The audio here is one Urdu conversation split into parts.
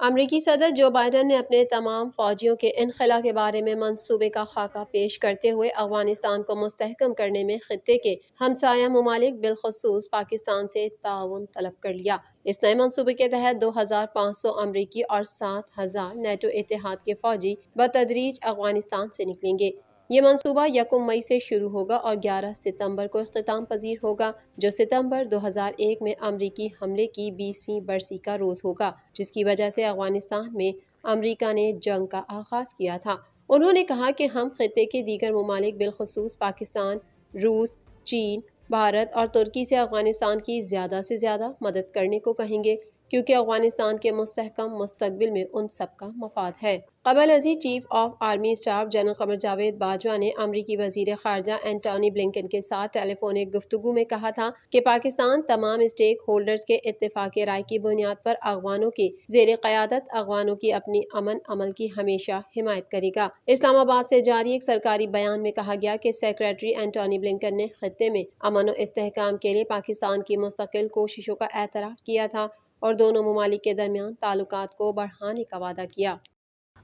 امریکی صدر جو بائیڈن نے اپنے تمام فوجیوں کے انخلا کے بارے میں منصوبے کا خاکہ پیش کرتے ہوئے افغانستان کو مستحکم کرنے میں خطے کے ہمسایہ ممالک بالخصوص پاکستان سے تعاون طلب کر لیا۔ اس نئے منصوبے کے تحت 2500 امریکی اور 7000 نیٹو اتحاد کے فوجی بتدریج افغانستان سے نکلیں گے۔ یہ منصوبہ 1 مئی سے شروع ہوگا اور 11 ستمبر کو اختتام پذیر ہوگا، جو ستمبر 2001 میں امریکی حملے کی 20ویں برسی کا روز ہوگا، جس کی وجہ سے افغانستان میں امریکہ نے جنگ کا آغاز کیا تھا۔ انہوں نے کہا کہ ہم خطے کے دیگر ممالک بالخصوص پاکستان، روس، چین، بھارت اور ترکی سے افغانستان کی زیادہ سے زیادہ مدد کرنے کو کہیں گے، کیونکہ افغانستان کے مستحکم مستقبل میں ان سب کا مفاد ہے۔ قبل ازیں chief of army staff general Qamar Javed Bajwa نے امریکی وزیر خارجہ اینٹونی بلنکن کے ساتھ ٹیلی فونک گفتگو میں کہا تھا کہ پاکستان تمام اسٹیک ہولڈرز کے اتفاق رائے کی بنیاد پر افغانوں کے زیر قیادت افغانوں کی اپنی امن عمل کی ہمیشہ حمایت کرے گا۔ اسلام آباد سے جاری ایک سرکاری بیان میں کہا گیا کہ سیکریٹری اینٹونی بلنکن نے خطے میں امن و استحکام کے لیے پاکستان کی مستقل کوششوں کا اعتراف کیا تھا اور دونوں ممالک کے درمیان تعلقات کو بڑھانے کا وعدہ کیا۔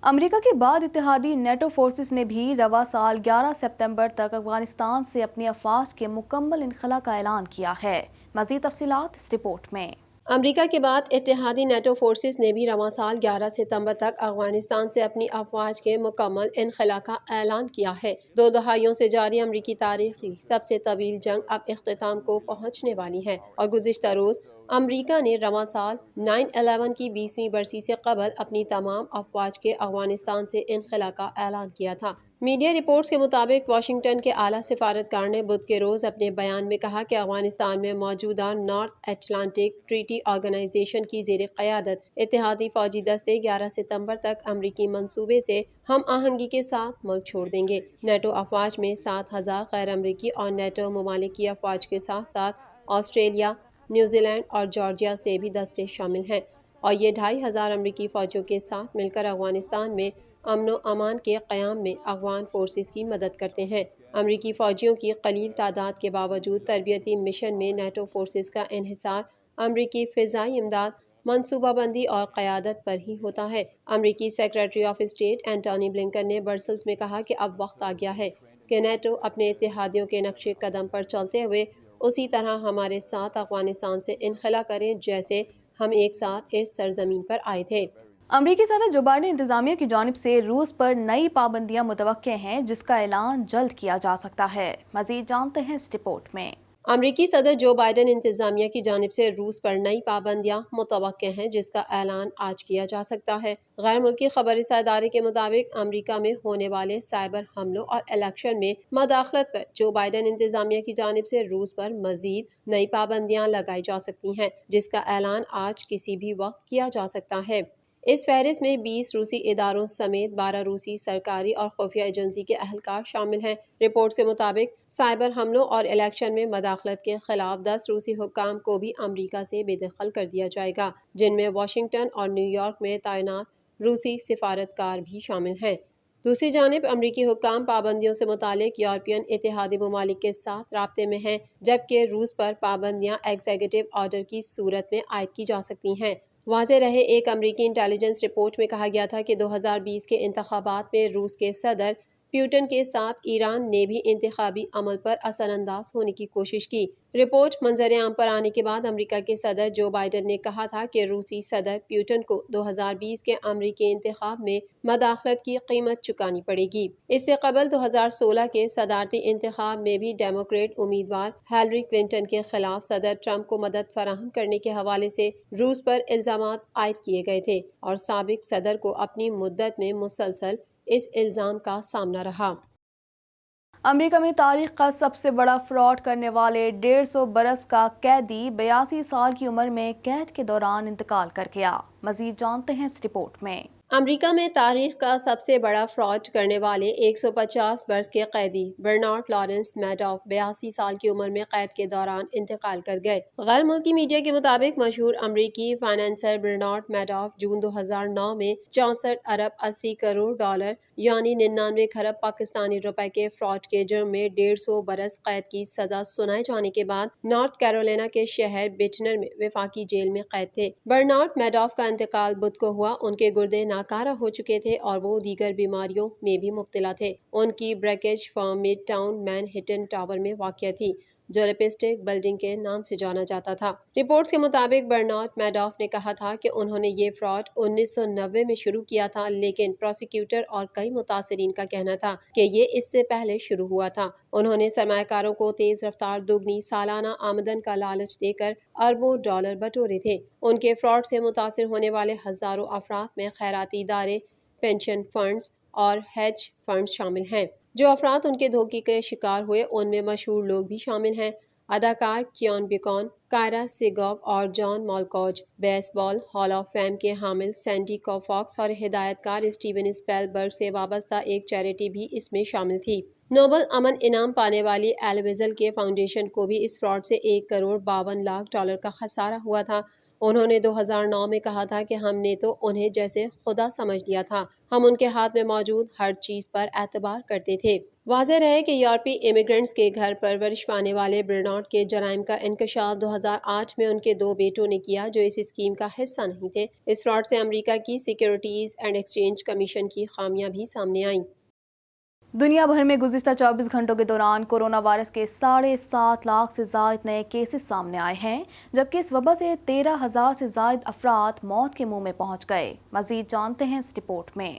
امریکہ کے بعد اتحادی نیٹو فورسز نے بھی رواں سال 11 ستمبر تک افغانستان سے اپنی افواج کے مکمل انخلا کا اعلان کیا ہے۔ مزید تفصیلات اس رپورٹ میں۔ امریکہ کے بعد اتحادی نیٹو فورسز نے بھی رواں سال 11 ستمبر تک افغانستان سے اپنی افواج کے مکمل انخلا کا اعلان کیا ہے۔ 2 دہائیوں سے جاری امریکی تاریخ کی سب سے طویل جنگ اب اختتام کو پہنچنے والی ہے اور گزشتہ روز امریکہ نے رواں سال 9/11 کی 20ویں برسی سے قبل اپنی تمام افواج کے افغانستان سے انخلا کا اعلان کیا تھا۔ میڈیا رپورٹس کے مطابق واشنگٹن کے اعلیٰ سفارتکار نے بدھ کے روز اپنے بیان میں کہا کہ افغانستان میں موجودہ نارتھ اٹلانٹک ٹریٹی آرگنائزیشن کی زیر قیادت اتحادی فوجی دستے 11 ستمبر تک امریکی منصوبے سے ہم آہنگی کے ساتھ ملک چھوڑ دیں گے۔ نیٹو افواج میں 7000 غیر امریکی اور نیٹو ممالک کی افواج کے ساتھ ساتھ آسٹریلیا، نیوزی لینڈ اور جارجیا سے بھی دستے شامل ہیں، اور یہ 2500 امریکی فوجیوں کے ساتھ مل کر افغانستان میں امن و امان کے قیام میں افغان فورسز کی مدد کرتے ہیں۔ امریکی فوجیوں کی قلیل تعداد کے باوجود تربیتی مشن میں نیٹو فورسز کا انحصار امریکی فضائی امداد، منصوبہ بندی اور قیادت پر ہی ہوتا ہے۔ امریکی secretary of state Antony Blinken نے برسلز میں کہا کہ اب وقت آ گیا ہے کہ نیٹو اپنے اتحادیوں کے نقش قدم پر چلتے ہوئے اسی طرح ہمارے ساتھ افغانستان سے انخلا کریں جیسے ہم ایک ساتھ اس سرزمین پر آئے تھے۔ امریکی صدر جو بائیڈن انتظامیہ کی جانب سے روس پر نئی پابندیاں متوقع ہیں، جس کا اعلان جلد کیا جا سکتا ہے۔ مزید جانتے ہیں اس رپورٹ میں۔ امریکی صدر جو بائیڈن انتظامیہ کی جانب سے روس پر نئی پابندیاں متوقع ہیں، جس کا اعلان آج کیا جا سکتا ہے۔ غیر ملکی خبر رساں ادارے کے مطابق امریکہ میں ہونے والے سائبر حملوں اور الیکشن میں مداخلت پر جو بائیڈن انتظامیہ کی جانب سے روس پر مزید نئی پابندیاں لگائی جا سکتی ہیں، جس کا اعلان آج کسی بھی وقت کیا جا سکتا ہے۔ اس فہرست میں 20 روسی اداروں سمیت 12 روسی سرکاری اور خفیہ ایجنسی کے اہلکار شامل ہیں۔ رپورٹ کے مطابق سائبر حملوں اور الیکشن میں مداخلت کے خلاف 10 روسی حکام کو بھی امریکہ سے بے دخل کر دیا جائے گا، جن میں واشنگٹن اور نیو یارک میں تعینات روسی سفارتکار بھی شامل ہیں۔ دوسری جانب امریکی حکام پابندیوں سے متعلق یورپین اتحادی ممالک کے ساتھ رابطے میں ہیں، جبکہ روس پر پابندیاں ایگزیکٹو آرڈر کی صورت میں عائد کی جا سکتی ہیں۔ واضح رہے، ایک امریکی انٹیلیجنس رپورٹ میں کہا گیا تھا کہ 2020 کے انتخابات میں روس کے صدر پیوٹن کے ساتھ ایران نے بھی انتخابی عمل پر اثر انداز ہونے کی کوشش کی۔ رپورٹ منظر عام پر آنے کے بعد امریکہ کے صدر جو بائیڈن نے کہا تھا کہ روسی صدر پیوٹن کو 2020 کے امریکی انتخاب میں مداخلت کی قیمت چکانی پڑے گی۔ اس سے قبل 2016 کے صدارتی انتخاب میں بھی ڈیموکریٹ امیدوار ہیلری کلنٹن کے خلاف صدر ٹرمپ کو مدد فراہم کرنے کے حوالے سے روس پر الزامات عائد کیے گئے تھے اور سابق صدر کو اپنی مدت میں مسلسل اس الزام کا سامنا رہا۔ امریکہ میں تاریخ کا سب سے بڑا فراڈ کرنے والے 150 برس کا قیدی 82 سال کی عمر میں قید کے دوران انتقال کر گیا۔ مزید جانتے ہیں اس رپورٹ میں۔ امریکہ میں تاریخ کا سب سے بڑا فراڈ کرنے والے 150 برس کے قیدی برنارڈ لارنس میڈوف 82 سال کی عمر میں قید کے دوران انتقال کر گئے۔ غیر ملکی میڈیا کے مطابق مشہور امریکی فائنانسر برنارڈ میڈوف جون 2009 میں 64 ارب 80 کروڑ ڈالر یعنی 99 کھرب پاکستانی روپے کے فراڈ کے جرم میں 150 برس قید کی سزا سنائے جانے کے بعد نارتھ کیرولینا کے شہر بیٹنر میں وفاقی جیل میں قید تھے۔ برنارڈ میڈوف کا انتقال بدھ کو ہوا۔ ان کے گردے ناکارہ ہو چکے تھے اور وہ دیگر بیماریوں میں بھی مبتلا تھے۔ ان کی بریکج فرم مڈ ٹاؤن مین ہٹن ٹاور میں واقع تھی، جو لپسٹک بلڈنگ کے نام سے جانا جاتا تھا۔ رپورٹس کے مطابق برنارڈ میڈوف نے کہا تھا کہ انہوں نے یہ فراڈ 1990 میں شروع کیا تھا، لیکن پروسیکیوٹر اور کئی متاثرین کا کہنا تھا کہ یہ اس سے پہلے شروع ہوا تھا۔ انہوں نے سرمایہ کاروں کو تیز رفتار دگنی سالانہ آمدن کا لالچ دے کر اربوں ڈالر بٹورے تھے۔ ان کے فراڈ سے متاثر ہونے والے ہزاروں افراد میں خیراتی ادارے، پینشن فنڈز اور ہیج فنڈز شامل ہیں۔ جو افراد ان کے دھوکے کے شکار ہوئے ان میں مشہور لوگ بھی شامل ہیں۔ اداکار کیون بیکون، کائرا سیگاگ اور جان مالکوچ، بیس بال ہال آف فیم کے حامل سینڈی کوفاکس اور ہدایت کار اسٹیون اسپیل برگ سے وابستہ ایک چیریٹی بھی اس میں شامل تھی۔ نوبل امن انعام پانے والی ایل ویزل کے فاؤنڈیشن کو بھی اس فراڈ سے 1 کروڑ 52 لاکھ ڈالر کا خسارہ ہوا تھا۔ انہوں نے 2009 میں کہا تھا کہ ہم نے تو انہیں جیسے خدا سمجھ لیا تھا، ہم ان کے ہاتھ میں موجود ہر چیز پر اعتبار کرتے تھے۔ واضح رہے کہ یورپی امیگرنٹس کے گھر پرورش پانے والے برنارڈ کے جرائم کا انکشاف 2008 میں ان کے 2 بیٹوں نے کیا، جو اس اسکیم کا حصہ نہیں تھے۔ اس فراڈ سے امریکہ کی سیکیورٹیز اینڈ ایکسچینج کمیشن کی خامیاں بھی سامنے آئیں۔ دنیا بھر میں گزشتہ 24 گھنٹوں کے دوران کورونا وائرس کے 7.5 لاکھ سے زائد نئے کیسز سامنے آئے ہیں، جبکہ اس وبا سے 13,000 سے زائد افراد موت کے منہ میں پہنچ گئے۔ مزید جانتے ہیں اس رپورٹ میں۔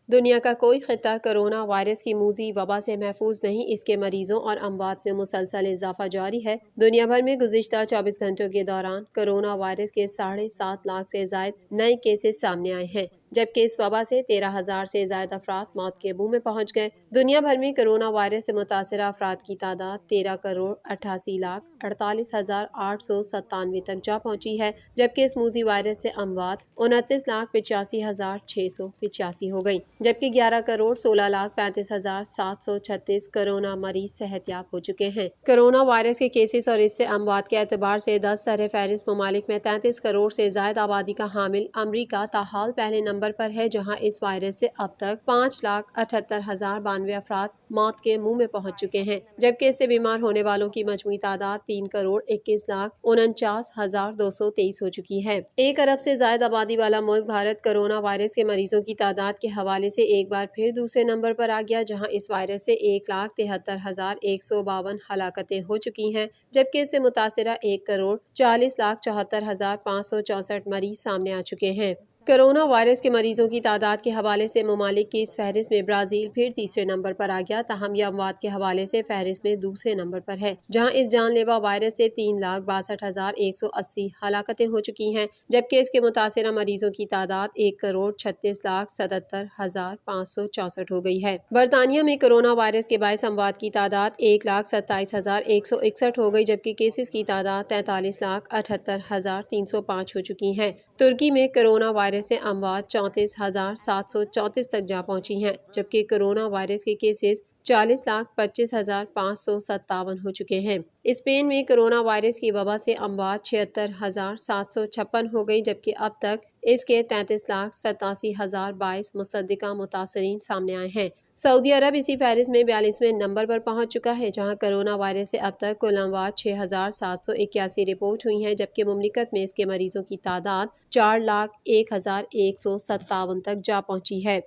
دنیا کا کوئی خطہ کورونا وائرس کی موذی وبا سے محفوظ نہیں، اس کے مریضوں اور اموات میں مسلسل اضافہ جاری ہے۔ دنیا بھر میں گزشتہ 24 گھنٹوں کے دوران کورونا وائرس کے 7.5 لاکھ سے زائد نئے کیسز سامنے آئے ہیں، جبکہ اس وبا سے 13,000 سے زائد افراد موت کے منہ میں پہنچ گئے۔ دنیا بھر میں کورونا وائرس سے متاثرہ افراد کی تعداد 13 کروڑ 88 لاکھ 48 ہزار 897 تک جا پہنچی ہے، جبکہ اس موذی وائرس سے اموات 29 لاکھ 85 ہزار 685 ہو گئی، جبکہ 11 کروڑ 16 لاکھ 35 ہزار 736 کورونا مریض صحت یاب ہو چکے ہیں۔ کورونا وائرس کے کیسز اور اس سے اموات کے اعتبار سے 10 سر فہرست ممالک میں 33 کروڑ سے زائد آبادی کا حامل امریکہ تاحال پہلے نمبر پر ہے، جہاں اس وائرس سے اب تک 5,78,092 افراد موت کے منہ میں پہنچ چکے ہیں، جبکہ اس سے بیمار ہونے والوں کی مجموعی تعداد 3 کروڑ 21 لاکھ 49 ہزار 223 ہو چکی ہے۔ 1 ارب سے زائد آبادی والا ملک بھارت کورونا وائرس کے مریضوں کی تعداد کے حوالے سے ایک بار پھر دوسرے نمبر پر آ گیا، جہاں اس وائرس سے 1,73,152 ہلاکتیں ہو چکی ہیں، جبکہ اس سے متاثرہ 1 کروڑ 40 لاکھ 74 ہزار 564 مریض سامنے آ چکے ہیں۔ کورونا وائرس کے مریضوں کی تعداد کے حوالے سے ممالک کی اس فہرست میں برازیل پھر تیسرے نمبر پر آ گیا، تاہم یہ اموات کے حوالے سے فہرست میں دوسرے نمبر پر ہے، جہاں اس جان لیوا وائرس سے 3,62,180 ہلاکتیں ہو چکی ہیں، جبکہ اس کے متاثرہ مریضوں کی تعداد 1 کروڑ 36 لاکھ 77 ہزار 564 ہو گئی ہے۔ برطانیہ میں کورونا وائرس کے باعث اموات کی تعداد 1,27,161 ہو گئی، جبکہ کیسز کی تعداد 43 لاکھ 78 ہزار 305 ہو چکی ہے۔ ترکی میں کورونا وائرس سے اموات 34,734 تک جا پہنچی ہیں، جبکہ کورونا وائرس کے کیسز 40 لاکھ 25 ہزار 557 ہو چکے ہیں۔ اسپین میں کورونا وائرس کی وبا سے اموات 76,756 ہو گئی، جبکہ اب تک اس کے 33 لاکھ 87 ہزار 22 مصدقہ متاثرین سامنے آئے ہیں۔ سعودی عرب اسی فہرست میں 42ویں نمبر پر پہنچ چکا ہے، جہاں کورونا وائرس سے اب تک کل اموات 6,781 رپورٹ ہوئی ہیں، جبکہ مملکت میں اس کے مریضوں کی تعداد 4,01,157 تک جا پہنچی ہے۔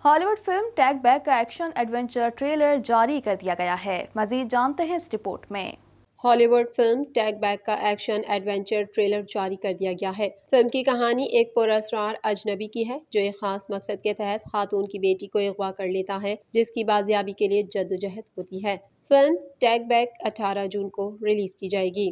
ہالی ووڈ فلم ٹیک بیک کا ایکشن ایڈونچر ٹریلر جاری کر دیا گیا ہے۔ مزید جانتے ہیں اس رپورٹ میں۔ ہالی ووڈ فلم ٹیک بیک کا ایکشن ایڈونچر ٹریلر جاری کر دیا گیا ہے۔ فلم کی کہانی ایک پراسرار اجنبی کی ہے، جو ایک خاص مقصد کے تحت خاتون کی بیٹی کو اغوا کر لیتا ہے، جس کی بازیابی کے لیے جدوجہد ہوتی ہے۔ فلم ٹیک بیک 18 جون کو ریلیز کی جائے گی۔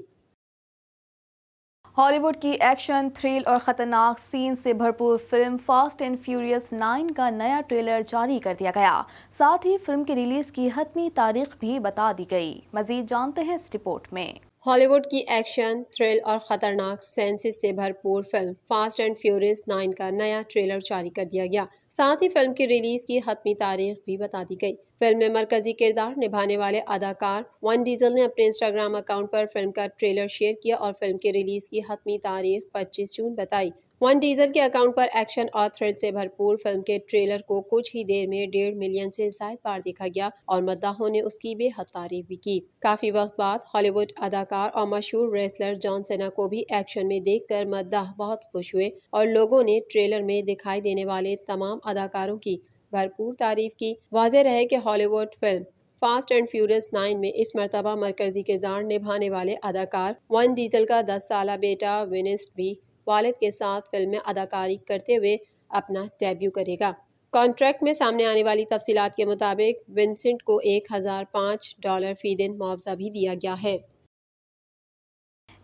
ہالی ووڈ کی ایکشن، تھرل اور خطرناک سین سے بھرپور فلم فاسٹ اینڈ فیوریس 9 کا نیا ٹریلر جاری کر دیا گیا، ساتھ ہی فلم کی ریلیز کی حتمی تاریخ بھی بتا دی گئی۔ مزید جانتے ہیں اس رپورٹ میں۔ ہالی ووڈ کی ایکشن، تھرل اور خطرناک سینسز سے بھرپور فلم فاسٹ اینڈ فیوریس 9 کا نیا ٹریلر جاری کر دیا گیا۔ ساتھ ہی فلم کی ریلیز کی حتمی تاریخ بھی بتا دی گئی۔ فلم میں مرکزی کردار نبھانے والے اداکار ون ڈیزل نے اپنے انسٹاگرام اکاؤنٹ پر فلم کا ٹریلر شیئر کیا اور فلم کی ریلیز کی حتمی تاریخ 25 جون بتائی۔ ون ڈیزل کے اکاؤنٹ پر ایکشن اور تھرل سے بھرپور فلم کے ٹریلر کو کچھ ہی دیر میں 1.5 ملین سے زائد بار دیکھا گیا اور مداحوں نے اس کی بے حد تعریف بھی کی۔ کافی وقت بعد ہالی ووڈ اداکار اور مشہور ریسلر جان سینا کو بھی ایکشن میں دیکھ کر مداح بہت خوش ہوئے اور لوگوں نے ٹریلر میں دکھائی دینے والے تمام اداکاروں کی بھرپور تعریف کی۔ واضح رہے کہ ہالی would film fast and furious 9 میں اس مرتبہ مرکزی کردار نبھانے والے اداکار ون ڈیزل کا 10 سالہ بیٹا ونسنٹ بھی والد کے ساتھ فلم میں اداکاری کرتے ہوئے اپنا ڈیبیو کرے گا۔ کانٹریکٹ میں سامنے آنے والی تفصیلات کے مطابق ونسنٹ کو $1005 فی دن معاوضہ بھی دیا گیا ہے۔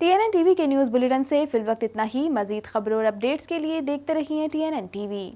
TNN ٹی وی کے نیوز بلیٹن سے فی الوقت اتنا ہی۔ مزید خبروں اور اپڈیٹس کے لیے دیکھتے رہیے TNN ٹی وی۔